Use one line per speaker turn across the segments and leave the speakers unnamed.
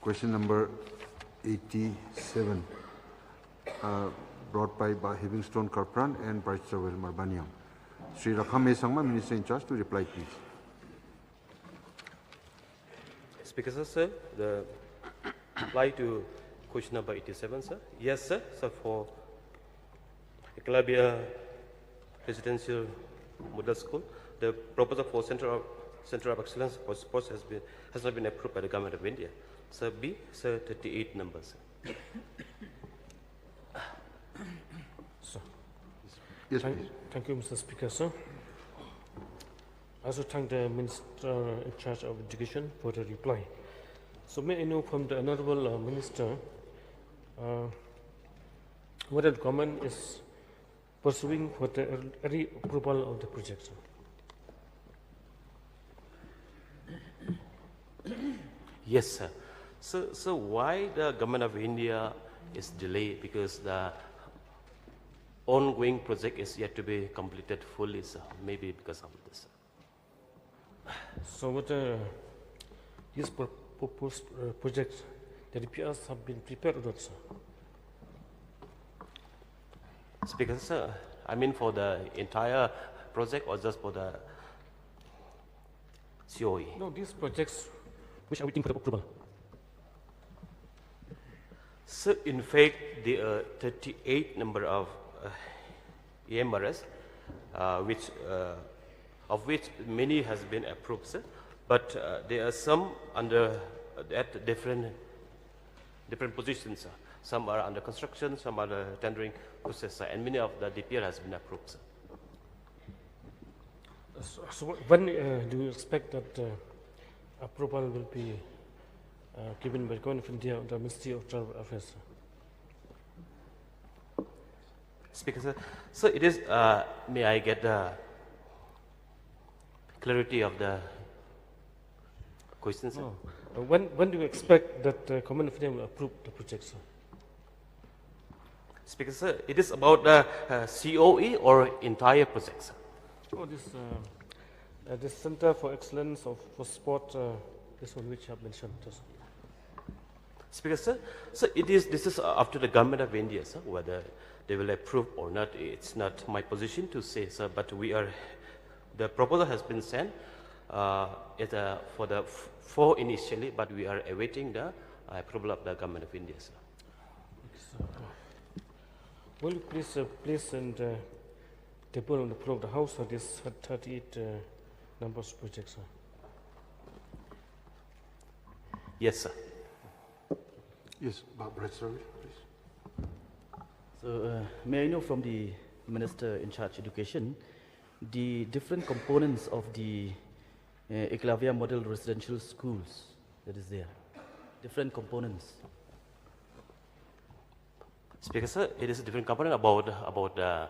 Question number 87, brought by Livingstone Karpran and Bryce-Joel Marbaniam. Sri Rakam Sangma, Minister in charge, to reply, please.
Speaker, sir, the reply to question number 87, sir. Yes, sir. So for Eklavya Residential Model School, the proposal for Center of Excellence for Sports has not been approved by the Government of India. Sir, B, sir, 38 numbers.
Sir.
Yes, please.
Thank you, Mr. Speaker, sir. I also thank the Minister in charge of Education for the reply. So may I know from the Honorable Minister whether the government is pursuing for the early approval of the project, sir?
Yes, sir. So why the Government of India is delayed? Because the ongoing project is yet to be completed fully, sir. Maybe because of this, sir.
So what these proposed projects, the repairs have been prepared or not, sir?
Speaker, sir, I mean for the entire project or just for the COE?
No, these projects which are waiting for the approval.
So in fact, there are 38 number of EMRS, of which many has been approved, sir. But there are some under at different positions, sir. Some are under construction, some are the tendering process, sir, and many of the DPR has been approved, sir.
So when do you expect that approval will be given by the Government of India and the Ministry of Tribal Affairs?
Speaker, sir. So it is, may I get the clarity of the question, sir?
No. When do you expect that the Government of India will approve the project, sir?
Speaker, sir, it is about the COE or entire project, sir?
Oh, this Center for Excellence for Sport, this one which you have mentioned. Sir.
Speaker, sir, so this is up to the Government of India, sir, whether they will approve or not. It's not my position to say, sir, but the proposal has been sent for the four initially, but we are awaiting the approval of the Government of India, sir.
Okay, sir. Will you please place and table on the floor of the House of this 38 numbers projects, sir?
Yes, sir.
Yes, Bryce-Joel, please.
So may I know from the Minister in charge Education, the different components of the Eklavya Model Residential Schools that is there, different components.
Speaker, sir, it is a different component about the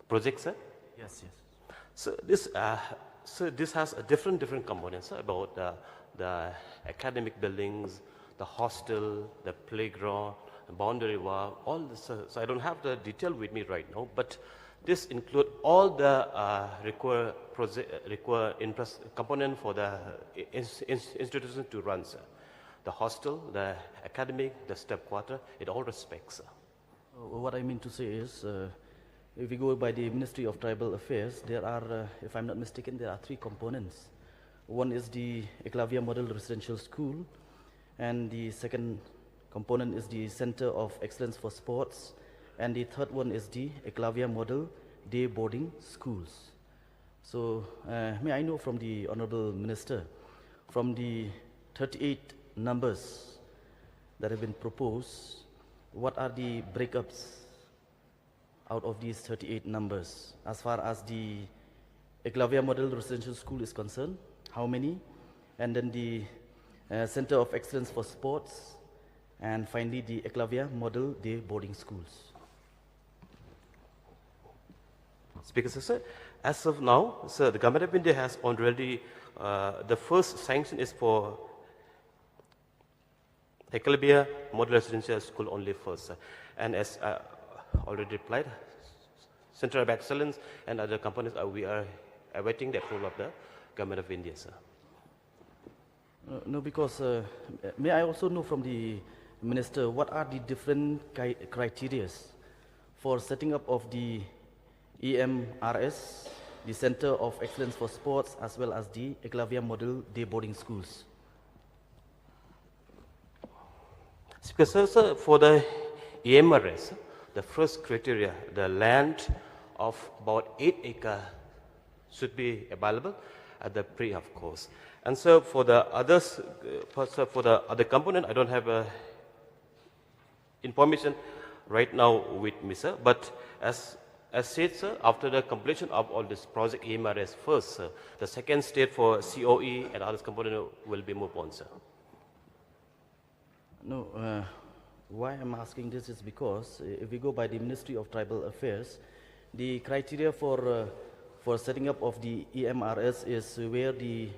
project, sir?
Yes, yes.
So this has a different components, sir, about the academic buildings, the hostel, the playground, the boundary wall, all this. So I don't have the detail with me right now, but this include all the require component for the institution to run, sir. The hostel, the academic, the step quarter, it all respects, sir.
What I mean to say is, if we go by the Ministry of Tribal Affairs, there are, if I'm not mistaken, there are three components. One is the Eklavya Model Residential School, and the second component is the Center of Excellence for Sports, and the third one is the Eklavya Model Day Boarding Schools. So may I know from the Honorable Minister, from the 38 numbers that have been proposed, what are the breakups out of these 38 numbers as far as the Eklavya Model Residential School is concerned? How many? And then the Center of Excellence for Sports, and finally the Eklavya Model Day Boarding Schools.
Speaker, sir, as of now, sir, the Government of India has already, the first sanction is for Eklavya Model Residential School only first, sir. And as already replied, Center of Excellence and other companies, we are awaiting the approval of the Government of India, sir.
No, because may I also know from the Minister what are the different criteria for setting up of the EMRS, the Center of Excellence for Sports, as well as the Eklavya Model Day Boarding Schools?
Speaker, sir, for the EMRS, the first criteria, the land of about 8 acres should be available at the pre, of course. And so for the others, for the other component, I don't have information right now with me, sir. But as said, sir, after the completion of all this project EMRS first, sir, the second stage for COE and other component will be moved on, sir.
No, why I'm asking this is because if we go by the Ministry of Tribal Affairs, the criteria for setting up of the EMRS is where the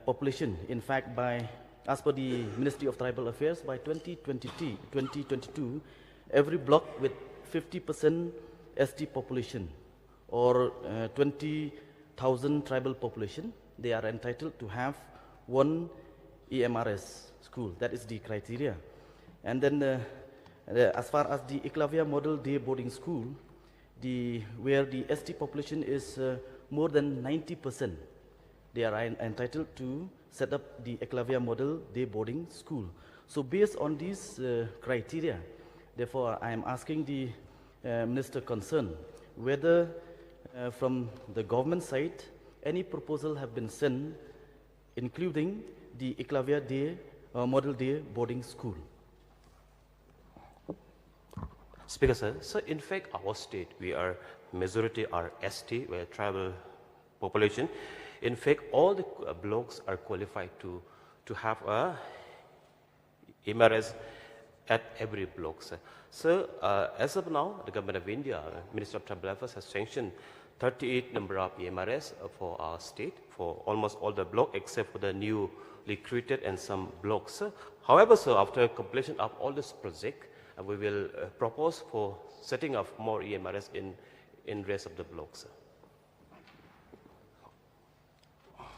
population, in fact, as per the Ministry of Tribal Affairs, by 2022, every block with 50% ST population or 20,000 tribal population, they are entitled to have one EMRS school. That is the criteria. And then as far as the Eklavya Model Day Boarding School, where the ST population is more than 90%, they are entitled to set up the Eklavya Model Day Boarding School. So based on these criteria, therefore I am asking the Minister concerned whether from the government side any proposal have been sent including the Eklavya Day Model Day Boarding School.
Speaker, sir, so in fact our state, we are majority are ST, where tribal population. In fact, all the blocks are qualified to have a EMRS at every block, sir. So as of now, the Government of India, Ministry of Tribal Affairs has sanctioned 38 number of EMRS for our state, for almost all the blocks except for the newly created and some blocks. Sir. However, sir, after completion of all this project, we will propose for setting up more EMRS in rest of the blocks, sir.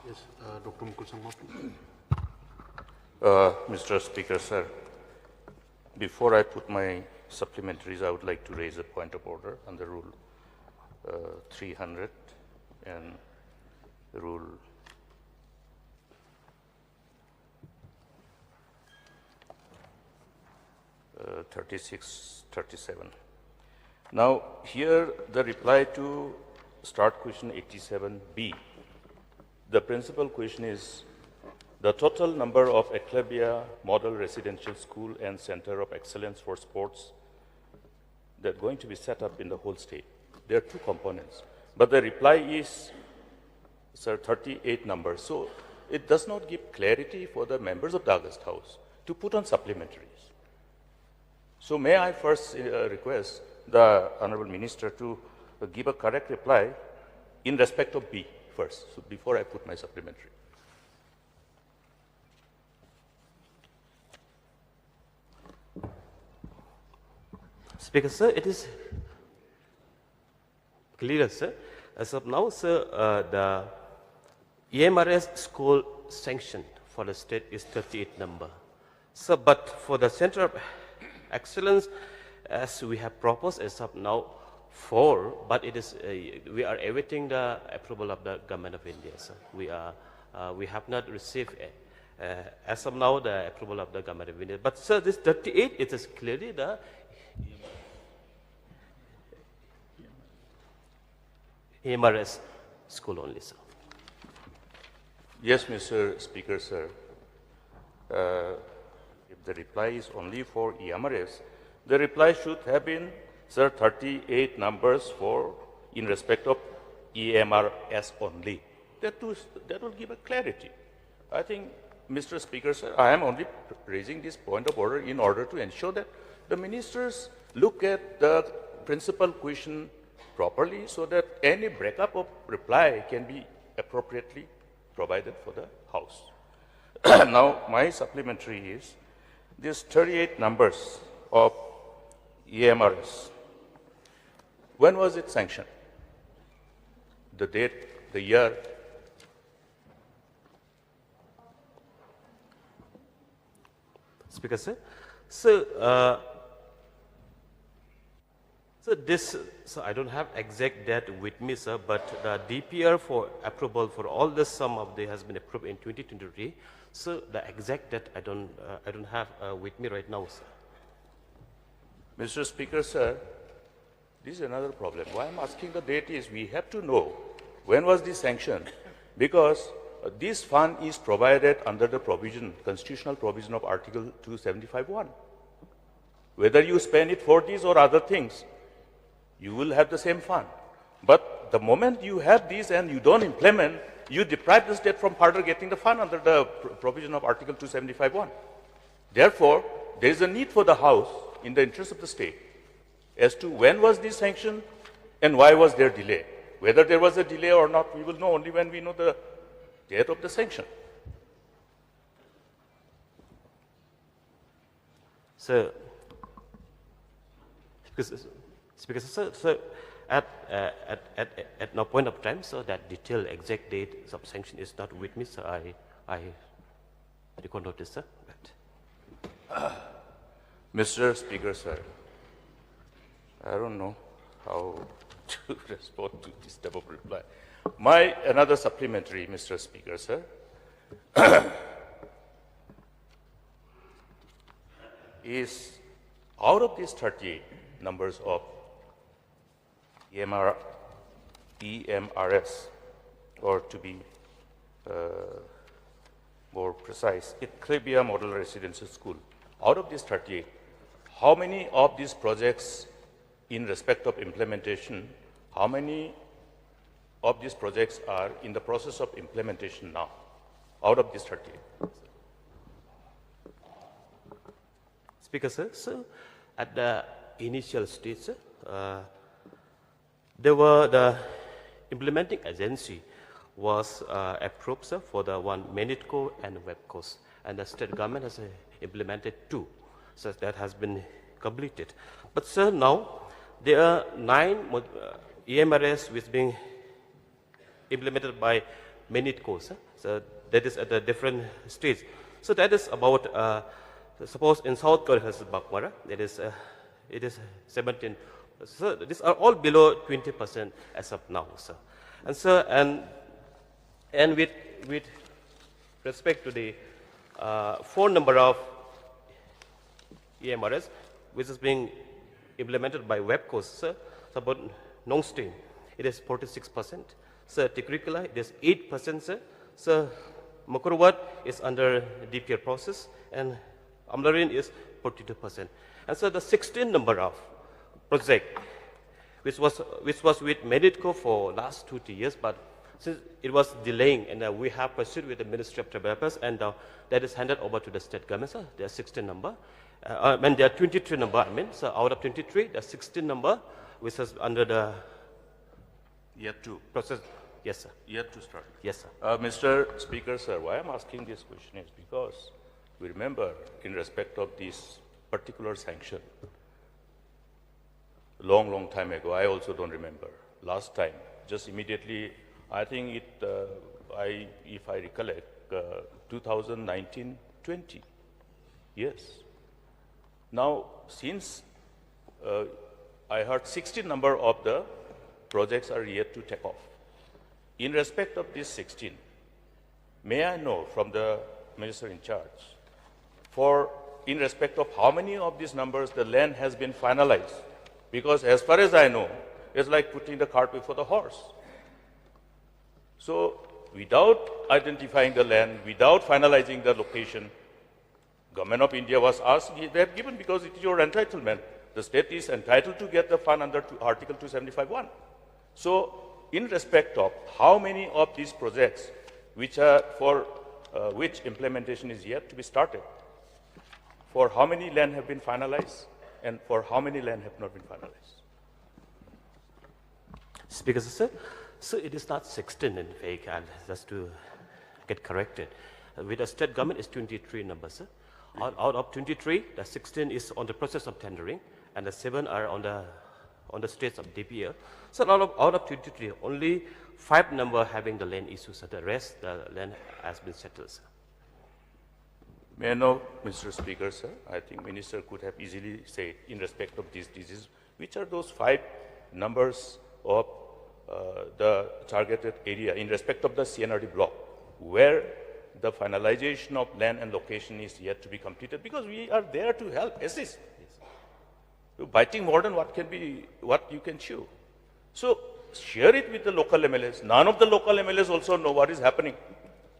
Yes, Dr. Mukul Sangma, please.
Mr. Speaker, sir, before I put my supplementaries, I would like to raise a point of order under Rule 300 and Rule 3637. Now, here the reply to start question 87B. The principal question is, the total number of Eklavya Model Residential School and Center of Excellence for Sports that are going to be set up in the whole state. There are two components. But the reply is, sir, 38 numbers. So it does not give clarity for the members of the August House to put on supplementaries. So may I first request the Honorable Minister to give a correct reply in respect of B first, so before I put my supplementary.
Speaker, sir, it is clear, sir. As of now, sir, the EMRS school sanction for the state is 38 number. So, but for the Center of Excellence, as we have proposed as of now, 4, but it is we are awaiting the approval of the Government of India, sir. We have not received as of now the approval of the Government of India. But sir, this 38, it is clearly the EMRS school only, sir.
Yes, Mr. Speaker, sir. If the reply is only for EMRS, the reply should have been, sir, 38 numbers for in respect of EMRS only. That will give a clarity. I think, Mr. Speaker, sir, I am only raising this point of order in order to ensure that the ministers look at the principal question properly so that any breakup of reply can be appropriately provided for the House. Now, my supplementary is these 38 numbers of EMRS. When was it sanctioned? The date, the year?
Speaker, sir. So, so I don't have exact date with me, sir, but the DPR for approval for all the sum of the has been approved in 2023. So the exact date I don't have with me right now, sir.
Mr. Speaker, sir, this is another problem. Why I'm asking the date is we have to know when was this sanctioned, because this fund is provided under the provision, constitutional provision of Article 275(1). Whether you spend it for these or other things, you will have the same fund. But the moment you have these and you don't implement, you deprive the state from further getting the fund under the provision of Article 275(1). Therefore, there is a need for the House, in the interest of the state, as to when was this sanctioned and why was there delay. Whether there was a delay or not, we will know only when we know the date of the sanction.
So, Speaker, so at no point of time, so that detailed exact date of sanction is not with me, so I record notice, sir.
Mr. Speaker, sir, I don't know how to respond to this type of reply. Another supplementary, Mr. Speaker, sir. Is out of these 38 numbers of EMRS, or to be more precise, KAJUH Model Residential School, out of these 38, how many of these projects in respect of implementation, how many of these projects are in the process of implementation now, out of these 38?
Speaker, sir, so at the initial stage, sir, the implementing agency was approved, sir, for the one MANITCO and WebCOS, and the state government has implemented 2, so that has been completed. But sir, now there are 9 EMRS which being implemented by MANITCO, sir. So that is at a different stage. So that is about suppose in South Korea has Bakmara, it is 17. So these are all below 20% as of now, sir. And sir, and with respect to the 4 number of EMRS, which is being implemented by WebCOS, sir, so about Nongstein, it is 46%. Sir, Tikurikula, it is 8%, sir. Sir, MUKUL is under DPR process, and Amlarin is 42%. And so the 16 number of project, which was with MANITCO for last 2-3 years, but since it was delaying, and we have pursued with the Ministry of Tribal Affairs, and that is handed over to the state government, sir. There are 16 number, and there are 23 number, I mean, so out of 23, there are 16 number, which is under the
Yet to
process. Yes, sir.
Yet to start.
Yes, sir.
Mr. Speaker, sir, why I'm asking this question is because we remember in respect of this particular sanction, long time ago, I also don't remember, last time, just immediately, I think if I recollect, 2019-20, yes. Now, since I heard 16 number of the projects are yet to take off, in respect of this 16, may I know from the minister in charge, in respect of how many of these numbers the land has been finalized? Because as far as I know, it's like putting the cart before the horse. So without identifying the land, without finalizing the location, Government of India was asked, they have given because it is your entitlement. The state is entitled to get the fund under Article 275(1). So in respect of how many of these projects which are which implementation is yet to be started, for how many land have been finalized and for how many land have not been finalized?
Speaker, sir, so it is not 16 in fact, and just to get corrected. With the state government is 23 numbers, sir. Out of 23, the 16 is on the process of tendering, and the 7 are on the states of DPR. So out of 23, only 5 number having the land issues, so the rest, the land has been settled, sir.
May I know, Mr. Speaker, sir, I think Minister could have easily said in respect of these diseases, which are those 5 numbers of the targeted area in respect of the CNRD block, where the finalization of land and location is yet to be completed, because we are there to help, assist. You're biting more than what you can chew. So share it with the local MLAs. None of the local MLAs also know what is happening.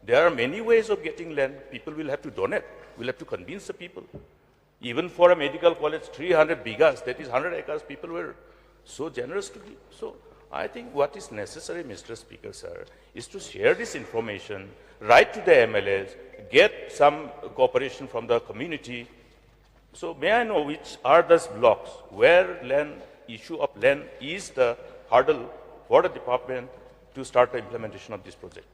There are many ways of getting land. People will have to donate. We'll have to convince the people. Even for a medical college, 300 bigas, that is 100 acres, people were so generous to give. So I think what is necessary, Mr. Speaker, sir, is to share this information, write to the MLAs, get some cooperation from the community. So may I know which are those blocks where issue of land is the hurdle for the department to start the implementation of this project?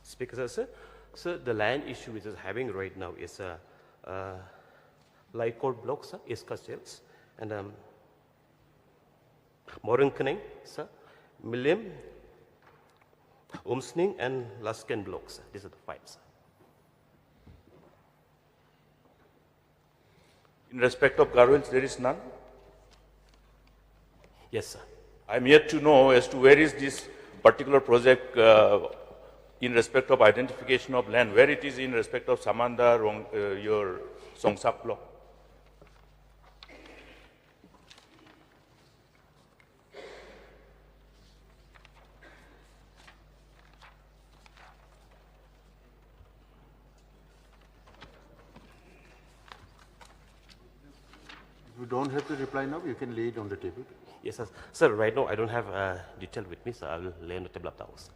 Speaker, sir. So the land issue which is having right now is light court blocks, sir, Iskasils, and Morinkening, sir, Milliam, Umsning, and Lasken blocks. Sir. These are the 5, sir.
In respect of Garwins, there is none?
Yes, sir.
I'm yet to know as to where is this particular project in respect of identification of land, where it is in respect of Samanda, your Songsak block.
If you don't have to reply now, you can lay it on the table.
Yes, sir. Sir, right now I don't have detail with me, so I will lay on the table of the House.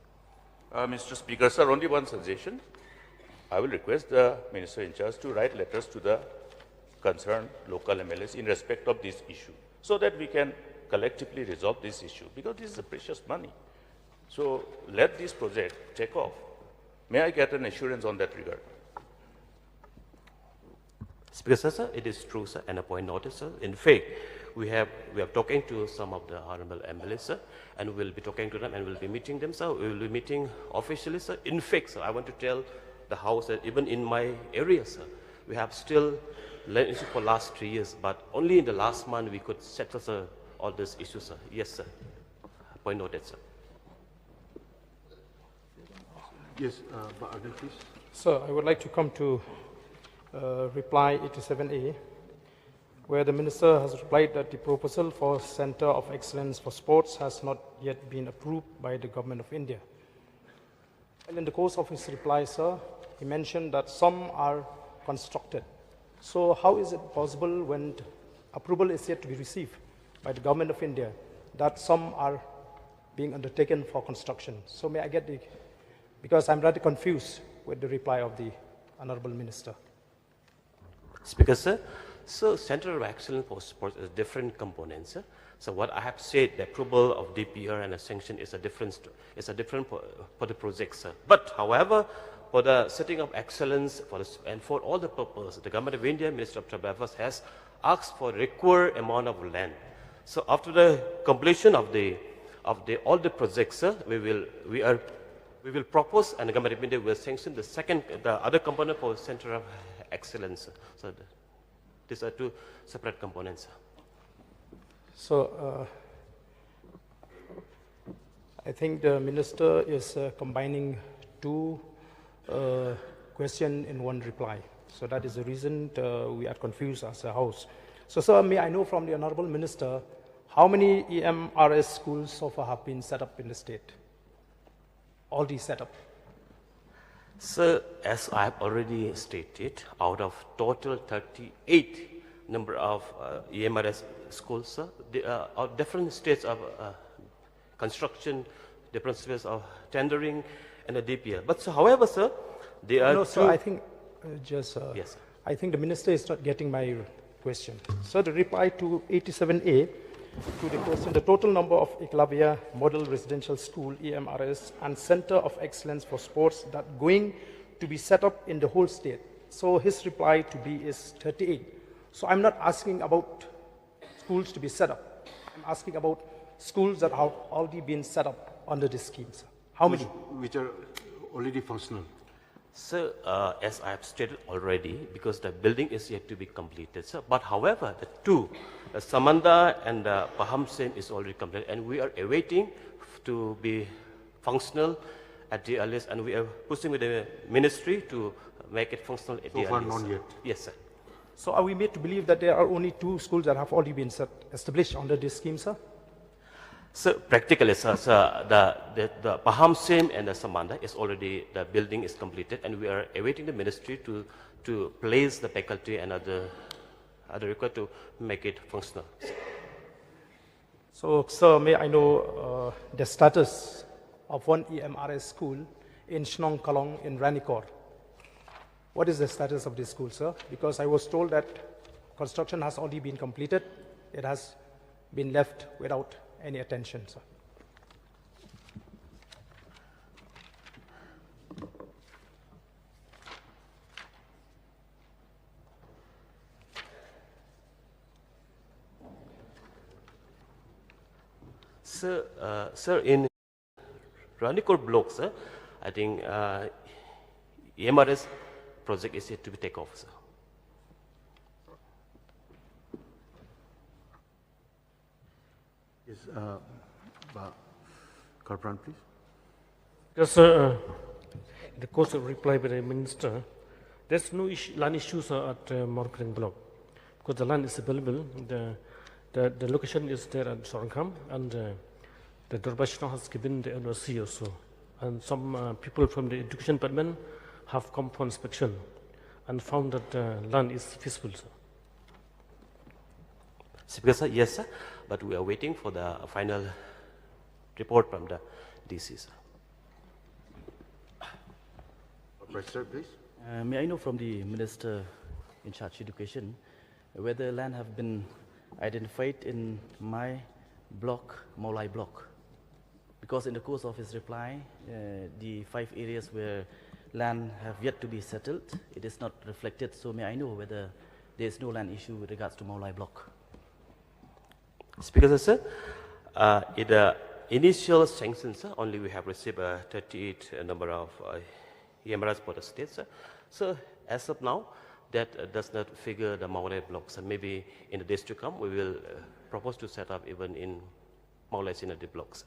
Mr. Speaker, sir, only one suggestion. I will request the Minister in charge to write letters to the concerned local MLAs in respect of this issue, so that we can collectively resolve this issue, because this is a precious money. So let this project take off. May I get an assurance on that regard?
Speaker, sir, it is true, sir, and a point noted, sir. In fact, we are talking to some of the honorable MLAs, sir, and we'll be talking to them and we'll be meeting them, sir. We will be meeting officially, sir. In fact, sir, I want to tell the House that even in my area, sir, we have still land issue for last 3 years, but only in the last month we could settle, sir, all these issues, sir. Yes, sir. Point noted, sir.
Yes, Ardent, please.
Sir, I would like to come to reply 87A, where the Minister has replied that the proposal for Center of Excellence for Sports has not yet been approved by the Government of India. And in the course of his reply, sir, he mentioned that some are constructed. So how is it possible, when approval is yet to be received by the Government of India, that some are being undertaken for construction? So may I get the, because I'm rather confused with the reply of the Honorable Minister.
Speaker, sir, so Center of Excellence for Sports is different components, sir. So what I have said, the approval of DPR and a sanction is a different for the project, sir. But however, for the setting of excellence and for all the purpose, the Government of India, Minister of Tribal Affairs, has asked for required amount of land. So after the completion of all the projects, sir, we will propose, and the Government of India will sanction the other component for Center of Excellence, sir. So these are 2 separate components, sir.
So I think the Minister is combining 2 questions in one reply. So that is the reason we are confused as a House. So, sir, may I know from the Honorable Minister, how many EMRS schools so far have been set up in the state? All these set up?
Sir, as I have already stated, out of total 38 number of EMRS schools, sir, there are different states of construction, different states of tendering, and the DPR. But so, however, sir, they are.
No, sir, I think yes,
sir.
I think the Minister is not getting my question. So the reply to 87A to the question, the total number of Eklavya Model Residential School, EMRS, and Center of Excellence for Sports that going to be set up in the whole state. So his reply to B is 38. So I'm not asking about schools to be set up. I'm asking about schools that have already been set up under this scheme, sir. How many?
Which are already functional.
So, as I have stated already, because the building is yet to be completed, sir. But however, the two, the Samanda and the Paham Sem is already completed, and we are awaiting to be functional at the earliest, and we are pushing with the ministry to make it functional at the
So far,
earliest.
none yet.
Yes, sir.
So are we made to believe that there are only 2 schools that have already been established under this scheme, sir?
So practically, sir, the Paham Sem and the Samanda is already, the building is completed, and we are awaiting the ministry to place the faculty and other required to make it functional.
So, sir, may I know the status of one EMRS school in Shnong Kalong in Ranikor? What is the status of this school, sir? Because I was told that construction has already been completed. It has been left without any attention, sir.
Sir, in Ranikor block, sir, I think EMRS project is yet to be taken off, sir.
Yes, Karpran, please.
Because the course of reply by the minister, there's no land issues at Morkring block because the land is available. The location is there at Sorangkam, and the Durbashna has given the NOC also. And some people from the education department have come for inspection and found that the land is feasible, sir.
Speaker, sir, yes, sir, but we are waiting for the final report from the DC, sir.
Professor, please.
May I know from the Minister in charge of education whether land have been identified in my block, Maulai block? Because in the course of his reply, the 5 areas where land have yet to be settled, it is not reflected. So may I know whether there is no land issue with regards to Maulai block?
Speaker, sir, in the initial sanctions, sir, only we have received 38 number of EMRS for the state, sir. So as of now, that does not figure the Maulai blocks. And maybe in the days to come, we will propose to set up even in Maulai Synodic blocks.